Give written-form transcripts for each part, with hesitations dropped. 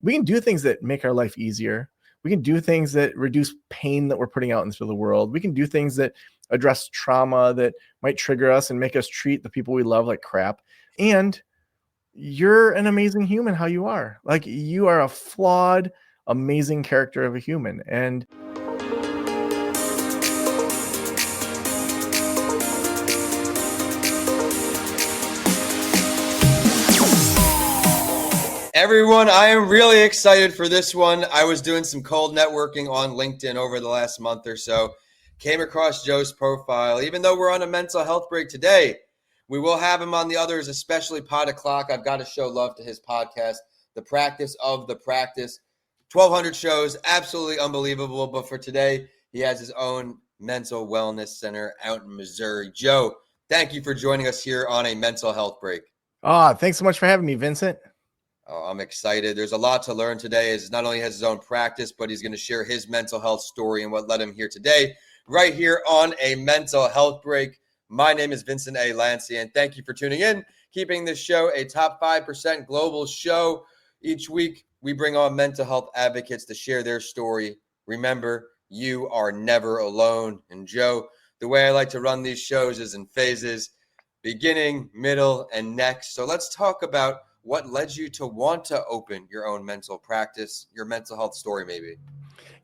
we can do things that make our life easier. We can do things that reduce pain that we're putting out into the world. We can do things that address trauma that might trigger us and make us treat the people we love like crap. And you're an amazing human how you are. Like, you are a flawed, amazing character of a human. And Everyone, I am really excited for this one. I was doing some cold networking on LinkedIn over the last month or so. Came across Joe's profile. Even though we're on a mental health break today, we will have him on the others, especially Pod O'Clock. I've got to show love to his podcast, The Practice of the Practice. 1,200 shows, absolutely unbelievable. But for today, he has his own mental wellness center out in Missouri. Joe, thank you for joining us here on a mental health break. thanks so much for having me, Vincent. Oh, I'm excited. There's a lot to learn today. As not only has his own practice, but he's going to share his mental health story and what led him here today, right here on a mental health break. My name is Vincent A. Lancey, and thank you for tuning in, keeping this show a top 5% global show. Each week, we bring on mental health advocates to share their story. Remember, you are never alone. And Joe, the way I like to run these shows is in phases, beginning, middle, and next. So let's talk about what led you to want to open your own mental practice, your mental health story maybe.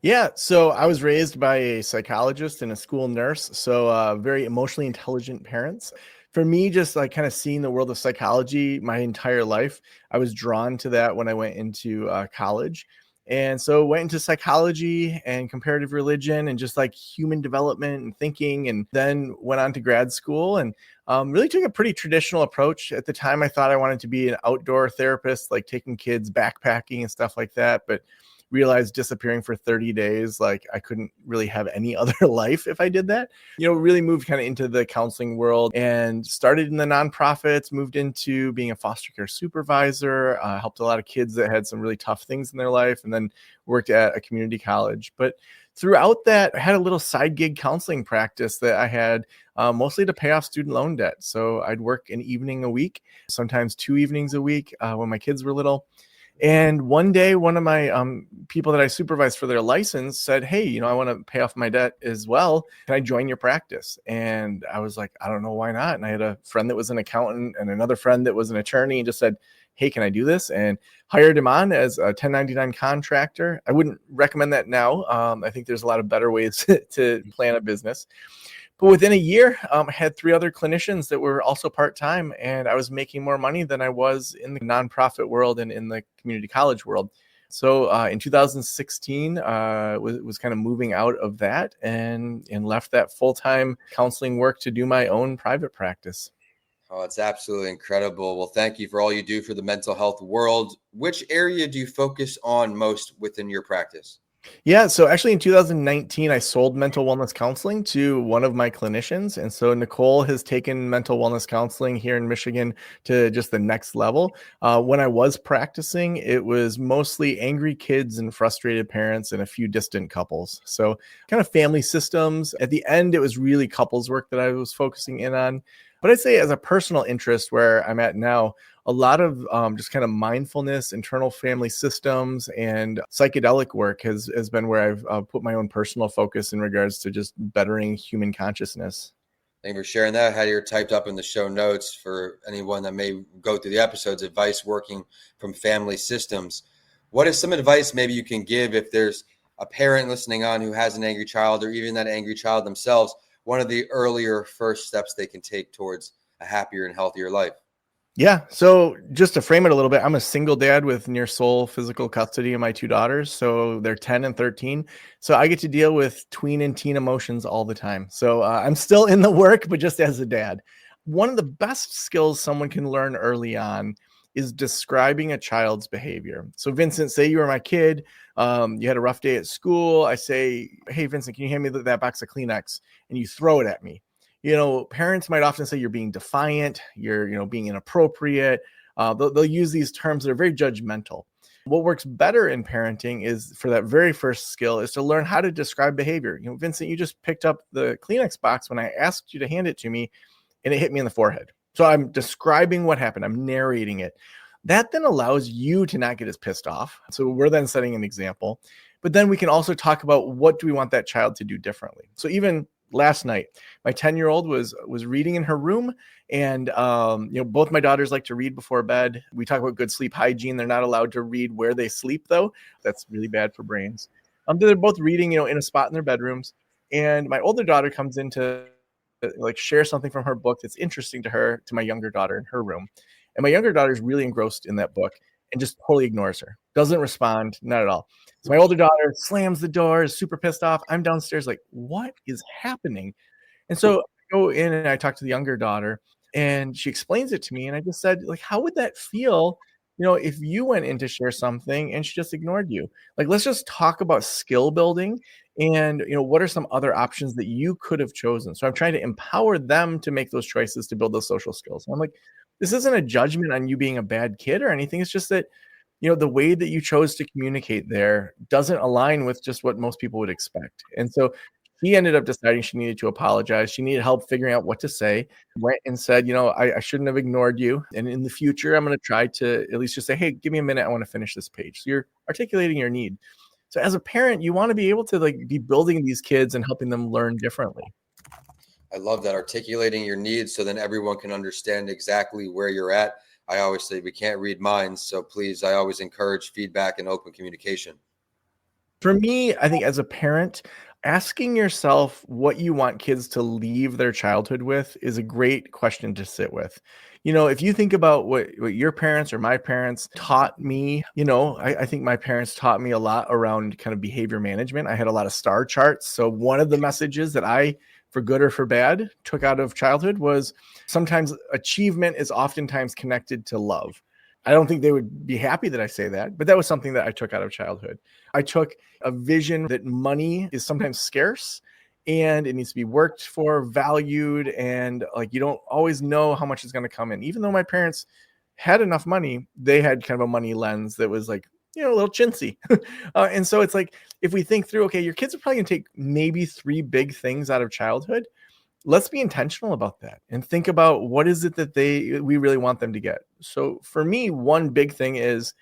Yeah, so I was raised by a psychologist and a school nurse, so very emotionally intelligent parents. For me, just like kind of seeing the world of psychology my entire life, I was drawn to that when I went into college. And so went into psychology and comparative religion and just like human development and thinking, and then went on to grad school and really took a pretty traditional approach. At the time, I thought I wanted to be an outdoor therapist, like taking kids backpacking and stuff like that, but realized disappearing for 30 days, like I couldn't really have any other life if I did that. Really moved kind of into the counseling world and started in the nonprofits, moved into being a foster care supervisor, helped a lot of kids that had some really tough things in their life, and then worked at a community college. But throughout that, I had a little side gig counseling practice that I had mostly to pay off student loan debt. So I'd work an evening a week, sometimes 2 evenings a week when my kids were little. And one day, one of my people that I supervised for their license said, hey, I want to pay off my debt as well. Can I join your practice? And I was like, I don't know, why not? And I had a friend that was an accountant and another friend that was an attorney, and just said, hey, can I do this? And hired him on as a 1099 contractor. I wouldn't recommend that now. I think there's a lot of better ways to plan a business. But within a year, I had 3 other clinicians that were also part-time, and I was making more money than I was in the nonprofit world and in the community college world. So in 2016, was kind of moving out of that and left that full-time counseling work to do my own private practice. Oh, it's absolutely incredible. Well, thank you for all you do for the mental health world. Which area do you focus on most within your practice? Yeah, so actually in 2019, I sold mental wellness counseling to one of my clinicians. And so Nicole has taken mental wellness counseling here in Michigan to just the next level. When I was practicing, it was mostly angry kids and frustrated parents and a few distant couples. So kind of family systems. At the end, it was really couples work that I was focusing in on. But I'd say as a personal interest where I'm at now, a lot of just kind of mindfulness, internal family systems, and psychedelic work has been where I've put my own personal focus in regards to just bettering human consciousness. Thank you for sharing that. I had your typed up in the show notes for anyone that may go through the episodes, advice working from family systems. What is some advice maybe you can give if there's a parent listening on who has an angry child, or even that angry child themselves, one of the earlier first steps they can take towards a happier and healthier life? Yeah. So just to frame it a little bit, I'm a single dad with near sole physical custody of my 2 daughters. So they're 10 and 13. So I get to deal with tween and teen emotions all the time. So I'm still in the work, but just as a dad. One of the best skills someone can learn early on is describing a child's behavior. So Vincent, say you were my kid, you had a rough day at school. I say, hey, Vincent, can you hand me that box of Kleenex? And you throw it at me. Parents might often say you're being defiant, you're being inappropriate. They'll use these terms that are very judgmental. What works better in parenting is, for that very first skill, is to learn how to describe behavior. Vincent, you just picked up the Kleenex box when I asked you to hand it to me, and it hit me in the forehead. So I'm describing what happened. I'm narrating it. That then allows you to not get as pissed off. So we're then setting an example. But then we can also talk about what do we want that child to do differently. So even last night, my 10-year-old was reading in her room, and both my daughters like to read before bed. We talk about good sleep hygiene. They're not allowed to read where they sleep, though. That's really bad for brains. They're both reading, in a spot in their bedrooms. And my older daughter comes in to like share something from her book that's interesting to her, to my younger daughter in her room. And my younger daughter is really engrossed in that book and just totally ignores her, doesn't respond, not at all. So my older daughter slams the door, is super pissed off. I'm downstairs like, what is happening? And so I go in and I talk to the younger daughter, and she explains it to me. And I just said, like, how would that feel, if you went in to share something and she just ignored you? Like, let's just talk about skill building and, what are some other options that you could have chosen? So I'm trying to empower them to make those choices to build those social skills. And I'm like, this isn't a judgment on you being a bad kid or anything. It's just that, the way that you chose to communicate there doesn't align with just what most people would expect. And so she ended up deciding she needed to apologize. She needed help figuring out what to say. Went and said, I shouldn't have ignored you. And in the future, I'm going to try to at least just say, hey, give me a minute. I want to finish this page. So you're articulating your need. So as a parent, you want to be able to be building these kids and helping them learn differently. I love that, articulating your needs so then everyone can understand exactly where you're at. I always say we can't read minds. So please, I always encourage feedback and open communication. For me, I think as a parent, asking yourself what you want kids to leave their childhood with is a great question to sit with. If you think about what your parents or my parents taught me, I think my parents taught me a lot around kind of behavior management. I had a lot of star charts. So one of the messages that I, for good or for bad, took out of childhood was sometimes achievement is oftentimes connected to love. I don't think they would be happy that I say that, but that was something that I took out of childhood. I took a vision that money is sometimes scarce and it needs to be worked for, valued, and like you don't always know how much is going to come in. Even though my parents had enough money, they had kind of a money lens that was like, a little chintzy. And so it's like, if we think through, okay, your kids are probably going to take maybe 3 big things out of childhood. Let's be intentional about that and think about what is it that we really want them to get. So for me, one big thing is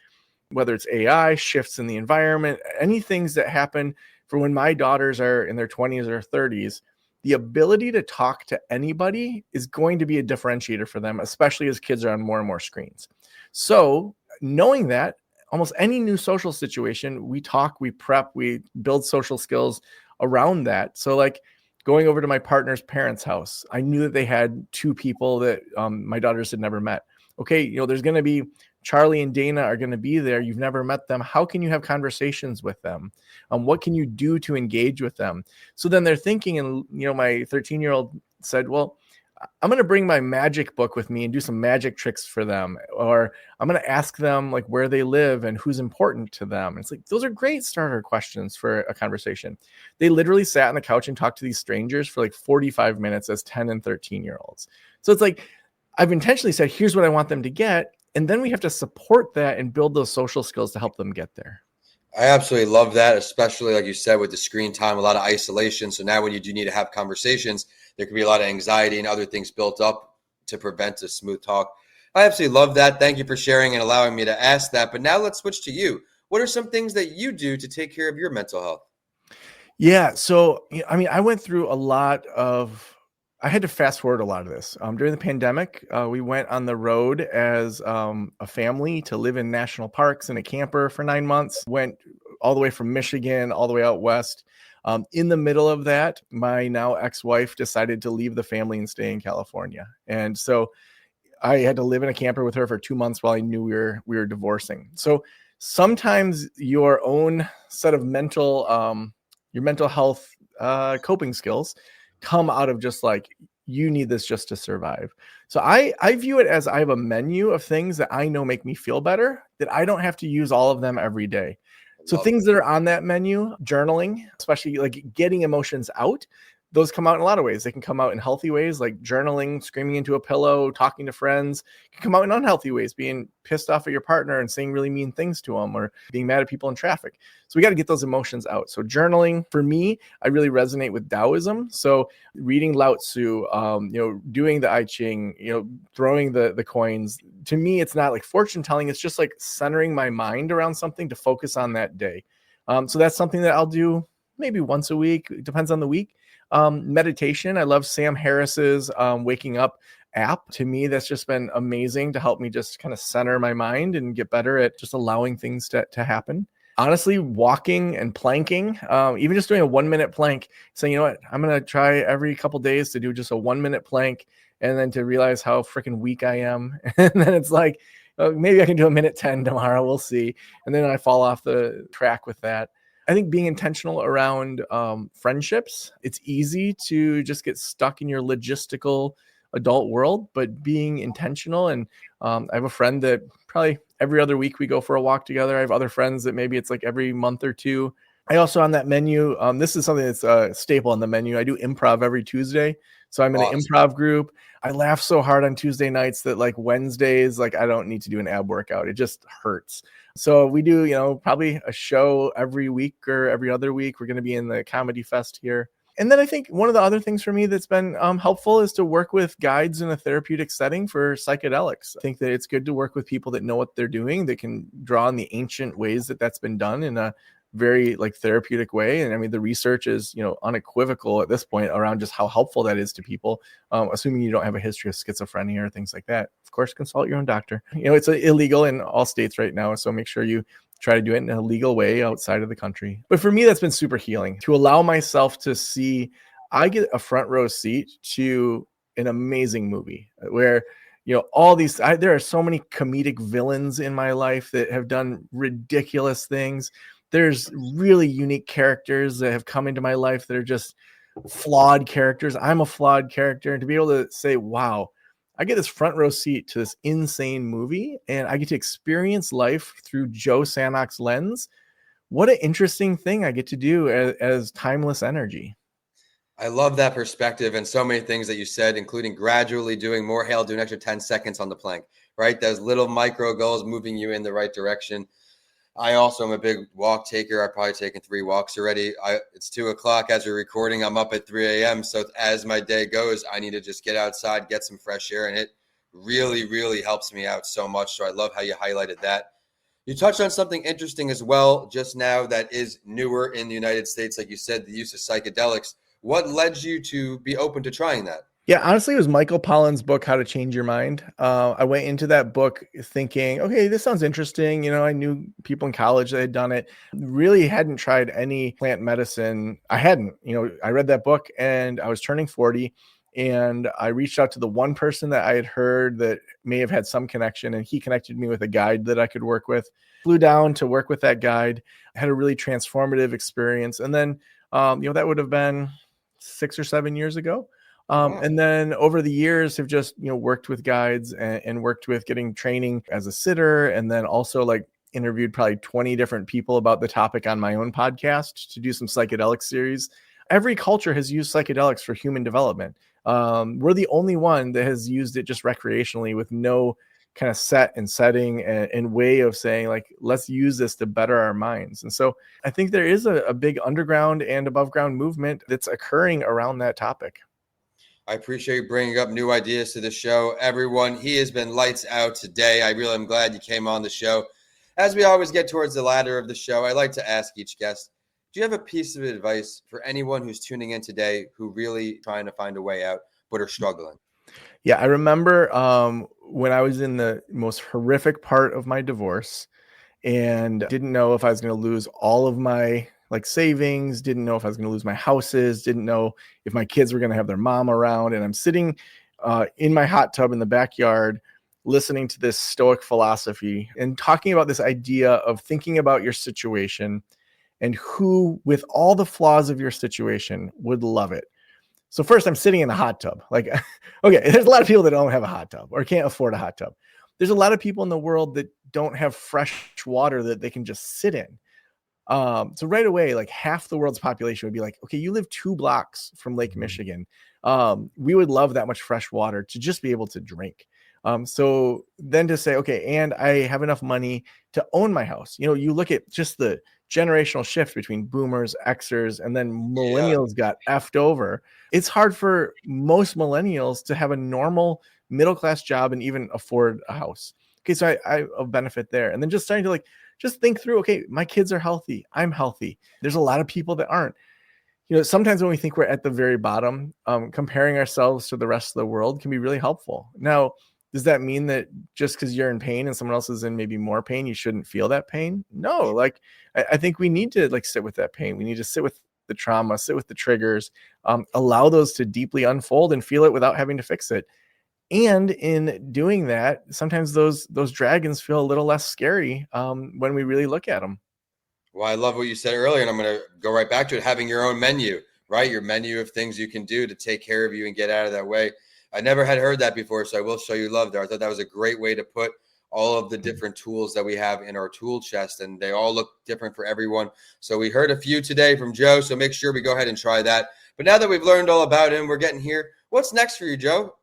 whether it's AI, shifts in the environment, any things that happen for when my daughters are in their 20s or 30s, the ability to talk to anybody is going to be a differentiator for them, especially as kids are on more and more screens. So knowing that, almost any new social situation, we talk, we prep, we build social skills around that. So like, going over to my partner's parents' house, I knew that they had 2 people that my daughters had never met. Okay, there's going to be Charlie and Dana are going to be there. You've never met them. How can you have conversations with them? What can you do to engage with them? So then they're thinking, and my 13-year-old said, well, I'm going to bring my magic book with me and do some magic tricks for them. Or I'm going to ask them like where they live and who's important to them. And it's like, those are great starter questions for a conversation. They literally sat on the couch and talked to these strangers for like 45 minutes as 10 and 13-year-olds. So it's like, I've intentionally said, here's what I want them to get. And then we have to support that and build those social skills to help them get there. I absolutely love that, especially like you said, with the screen time, a lot of isolation. So now when you do need to have conversations, there could be a lot of anxiety and other things built up to prevent a smooth talk. I absolutely love that. Thank you for sharing and allowing me to ask that. But now let's switch to you. What are some things that you do to take care of your mental health? Yeah. So, I went through a lot of, I had to fast forward a lot of this. During the pandemic, we went on the road as a family to live in national parks in a camper for 9 months, went all the way from Michigan, all the way out west. In the middle of that, my now ex-wife decided to leave the family and stay in California. And so I had to live in a camper with her for 2 months while I knew we were divorcing. So sometimes your own set of your mental health coping skills come out of just like, you need this just to survive. So I view it as I have a menu of things that I know make me feel better, that I don't have to use all of them every day. So things that are on that menu, journaling, especially like getting emotions out, those come out in a lot of ways. They can come out in healthy ways, like journaling, screaming into a pillow, talking to friends. It can come out in unhealthy ways, being pissed off at your partner and saying really mean things to them, or being mad at people in traffic. So we got to get those emotions out. So journaling, for me, I really resonate with Taoism. So reading Lao Tzu, doing the I Ching, throwing the coins. To me, it's not like fortune telling. It's just like centering my mind around something to focus on that day. So that's something that I'll do maybe once a week. It depends on the week. Meditation. I love Sam Harris's Waking Up app. To me, that's just been amazing to help me just kind of center my mind and get better at just allowing things to happen. Honestly, walking and planking, even just doing a 1 minute plank, saying, you know what, I'm going to try every couple days to do just a 1 minute plank, and then to realize how freaking weak I am. And then it's like, maybe I can do a minute 10 tomorrow. We'll see. And then I fall off the track with that. I think being intentional around friendships, it's easy to just get stuck in your logistical adult world, but being intentional. And I have a friend that probably every other week we go for a walk together. I have other friends that maybe it's like every month or two. I also on that menu, this is something that's a staple on the menu. I do improv every Tuesday. So I'm in an improv group. I laugh so hard on Tuesday nights that like Wednesdays, like I don't need to do an ab workout. It just hurts. So we do, probably a show every week or every other week. We're going to be in the Comedy Fest here. And then I think one of the other things for me that's been helpful is to work with guides in a therapeutic setting for psychedelics. I think that it's good to work with people that know what they're doing, that can draw on the ancient ways that that's been done in a very like therapeutic way. And I mean, the research is, unequivocal at this point around just how helpful that is to people, assuming you don't have a history of schizophrenia or things like that. Of course, consult your own doctor. It's illegal in all states right now. So make sure you try to do it in a legal way outside of the country. But for me, that's been super healing to allow myself to see, I get a front row seat to an amazing movie where, all these, there are so many comedic villains in my life that have done ridiculous things. There's really unique characters that have come into my life that are just flawed characters. I'm a flawed character. And to be able to say, wow, I get this front row seat to this insane movie and I get to experience life through Joe Sanok's lens. What an interesting thing I get to do as timeless energy. I love that perspective and so many things that you said, including gradually doing more. Hey, I'll do an extra 10 seconds on the plank, right? Those little micro goals moving you in the right direction. I also am a big walk taker. I've probably taken 3 walks already. It's 2:00 as we're recording. I'm up at 3 a.m. So as my day goes, I need to just get outside, get some fresh air, and it really, really helps me out so much. So I love how you highlighted that. You touched on something interesting as well just now that is newer in the United States. Like you said, the use of psychedelics. What led you to be open to trying that? Yeah, honestly, it was Michael Pollan's book, How to Change Your Mind. I went into that book thinking, okay, this sounds interesting. I knew people in college that had done it. Really hadn't tried any plant medicine. I hadn't. I read that book and I was turning 40 and I reached out to the one person that I had heard that may have had some connection, and he connected me with a guide that I could work with. Flew down to work with that guide, had a really transformative experience. And then, that would have been 6 or 7 years ago. And then over the years have just, worked with guides and worked with getting training as a sitter. And then also like interviewed probably 20 different people about the topic on my own podcast to do some psychedelic series. Every culture has used psychedelics for human development. We're the only one that has used it just recreationally with no kind of set and setting and way of saying like, let's use this to better our minds. And so I think there is a big underground and above ground movement that's occurring around that topic. I appreciate you bringing up new ideas to the show. Everyone, he has been lights out today. I really am glad you came on the show. As we always get towards the latter of the show, I like to ask each guest, do you have a piece of advice for anyone who's tuning in today who really trying to find a way out but are struggling? Yeah, I remember when I was in the most horrific part of my divorce and didn't know if I was going to lose all of my savings, didn't know if I was going to lose my houses, didn't know if my kids were going to have their mom around. And I'm sitting in my hot tub in the backyard, listening to this Stoic philosophy and talking about this idea of thinking about your situation and who, with all the flaws of your situation, would love it. So first, I'm sitting in a hot tub. Okay, there's a lot of people that don't have a hot tub or can't afford a hot tub. There's a lot of people in the world that don't have fresh water that they can just sit in. So right away, like half the world's population would be like, okay, you live 2 blocks from Lake Michigan. We would love that much fresh water to just be able to drink. So then to say, okay, and I have enough money to own my house. You look at just the generational shift between boomers, Xers, and then Yeah. millennials got effed over. It's hard for most millennials to have a normal middle-class job and even afford a house. Okay, so I benefit there. And then just starting to just think through, okay, my kids are healthy. I'm healthy. There's a lot of people that aren't. Sometimes when we think we're at the very bottom, comparing ourselves to the rest of the world can be really helpful. Now, does that mean that just because you're in pain and someone else is in maybe more pain, you shouldn't feel that pain? No, I think we need to sit with that pain. We need to sit with the trauma, sit with the triggers, allow those to deeply unfold and feel it without having to fix it. And in doing that, sometimes those dragons feel a little less scary when we really look at them. Well, I love what you said earlier, and I'm going to go right back to it. Having your own menu, right? Your menu of things you can do to take care of you and get out of that way. I never had heard that before, so I will show you love there. I thought that was a great way to put all of the different tools that we have in our tool chest, and they all look different for everyone. So we heard a few today from Joe, so make sure we go ahead and try that. But now that we've learned all about him, we're getting here. What's next for you, Joe?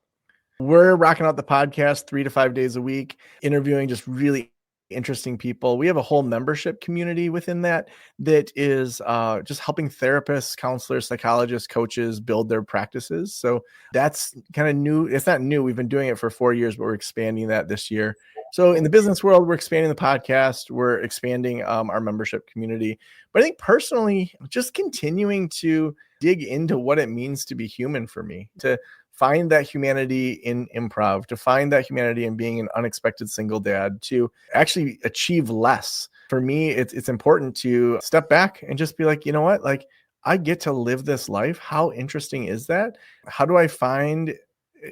We're rocking out the podcast 3 to 5 days a week, interviewing just really interesting people. We have a whole membership community within that is just helping therapists, counselors, psychologists, coaches build their practices. So that's kind of new. It's not new. We've been doing it for 4 years, but we're expanding that this year. So in the business world, we're expanding the podcast. We're expanding our membership community. But I think personally, just continuing to dig into what it means to be human for me, to find that humanity in improv, to find that humanity in being an unexpected single dad, to actually achieve less. For me, it's important to step back and just be like, you know what? Like, I get to live this life. How interesting is that? How do I find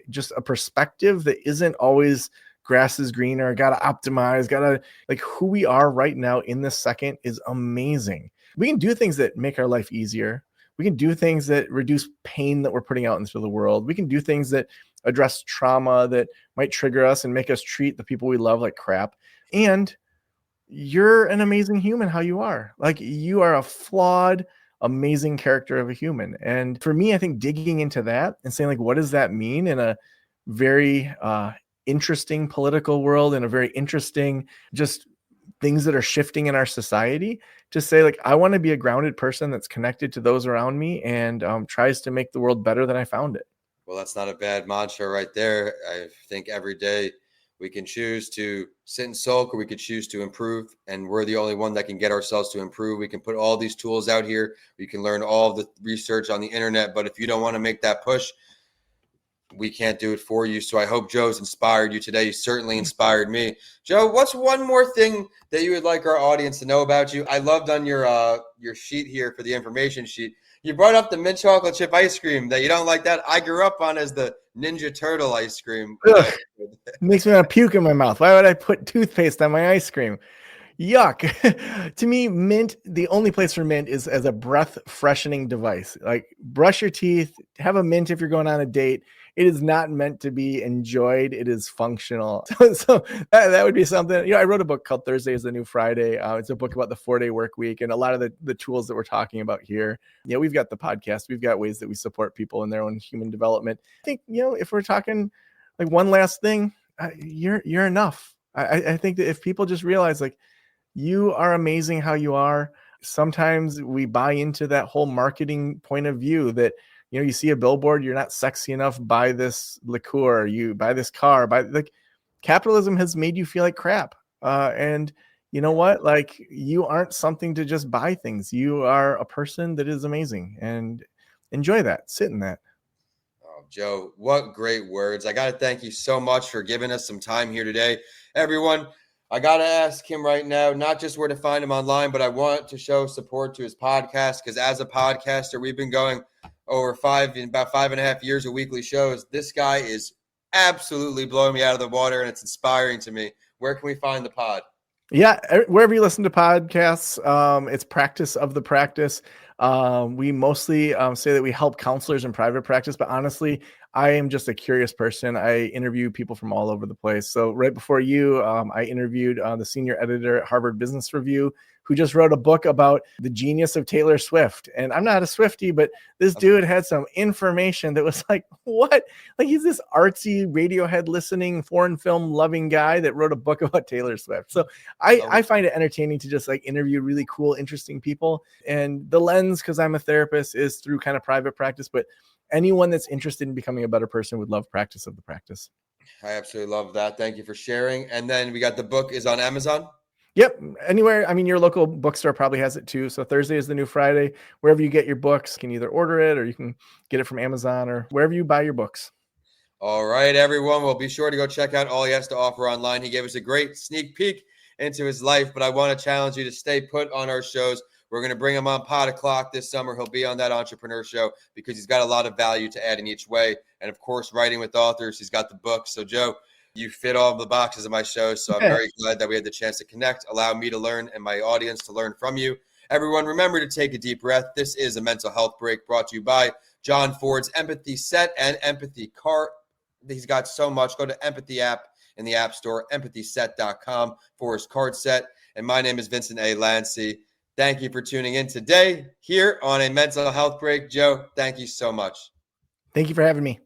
just a perspective that isn't always grass is greener, gotta optimize, who we are right now in this second is amazing. We can do things that make our life easier. We can do things that reduce pain that we're putting out into the world. We can do things that address trauma that might trigger us and make us treat the people we love like crap. And you're an amazing human how you are. Like, you are a flawed, amazing character of a human. And for me, I think digging into that and saying, like, what does that mean in a very interesting political world and a very interesting just things that are shifting in our society, to say, like, I want to be a grounded person that's connected to those around me and tries to make the world better than I found it. Well, that's not a bad mantra right there. I think every day we can choose to sit and sulk, or we could choose to improve. And we're the only one that can get ourselves to improve. We can put all these tools out here. We can learn all of the research on the internet. But if you don't want to make that push, we can't do it for you. So I hope Joe's inspired you today. You certainly inspired me. Joe, what's one more thing that you would like our audience to know about you? I loved on your sheet here for the information sheet, you brought up the mint chocolate chip ice cream. That you don't like that. I grew up on as the Ninja Turtle ice cream. Ugh, makes me want to puke in my mouth. Why would I put toothpaste on my ice cream? Yuck. To me, mint, the only place for mint is as a breath freshening device. Like, brush your teeth, have a mint if you're going on a date. It is not meant to be enjoyed. It is functional. So that would be something. I wrote a book called Thursday is the New Friday. It's a book about the 4-day work week and a lot of the tools that we're talking about here. We've got the podcast. We've got ways that we support people in their own human development. I think, if we're talking like one last thing, you're enough. I think that if people just realize, like, you are amazing how you are. Sometimes we buy into that whole marketing point of view that, you see a billboard, you're not sexy enough, buy this liqueur, you buy this car, capitalism has made you feel like crap. And you know what? Like, you aren't something to just buy things. You are a person that is amazing, and enjoy that. Sit in that. Oh, Joe, what great words. I got to thank you so much for giving us some time here today. Everyone, I got to ask him right now, not just where to find him online, but I want to show support to his podcast, because as a podcaster, we've been going over about 5.5 years of weekly shows. This guy is absolutely blowing me out of the water, and it's inspiring to me. Where can we find the pod? Yeah, wherever you listen to podcasts, it's Practice of the Practice. We mostly say that we help counselors in private practice, but honestly, I am just a curious person. I interview people from all over the place. So right before you, I interviewed the senior editor at Harvard Business Review who just wrote a book about the genius of Taylor Swift. And I'm not a Swiftie, but this dude had some information that was like, what? Like, he's this artsy Radiohead listening, foreign film loving guy that wrote a book about Taylor Swift. So I find it entertaining to just like interview really cool, interesting people. And the lens, because I'm a therapist, is through kind of private practice, but anyone that's interested in becoming a better person would love Practice of the Practice. I absolutely love that. Thank you for sharing. And then we got the book is on Amazon. Yep. Anywhere. I mean, your local bookstore probably has it too. So Thursday is the new Friday. Wherever you get your books, you can either order it or you can get it from Amazon or wherever you buy your books. All right, everyone. Well, be sure to go check out all he has to offer online. He gave us a great sneak peek into his life, but I want to challenge you to stay put on our shows. We're going to bring him on Pot O'Clock this summer. He'll be on that entrepreneur show because he's got a lot of value to add in each way. And of course, writing with authors, he's got the book. So Joe, you fit all the boxes of my show. So I'm very glad that we had the chance to connect, allow me to learn and my audience to learn from you. Everyone, remember to take a deep breath. This is a mental health break brought to you by John Ford's Empathy Set and Empathy Cart. He's got so much. Go to Empathy app in the App Store, empathyset.com for his card set. And my name is Vincent A. Lancy. Thank you for tuning in today here on a mental health break. Joe, thank you so much. Thank you for having me.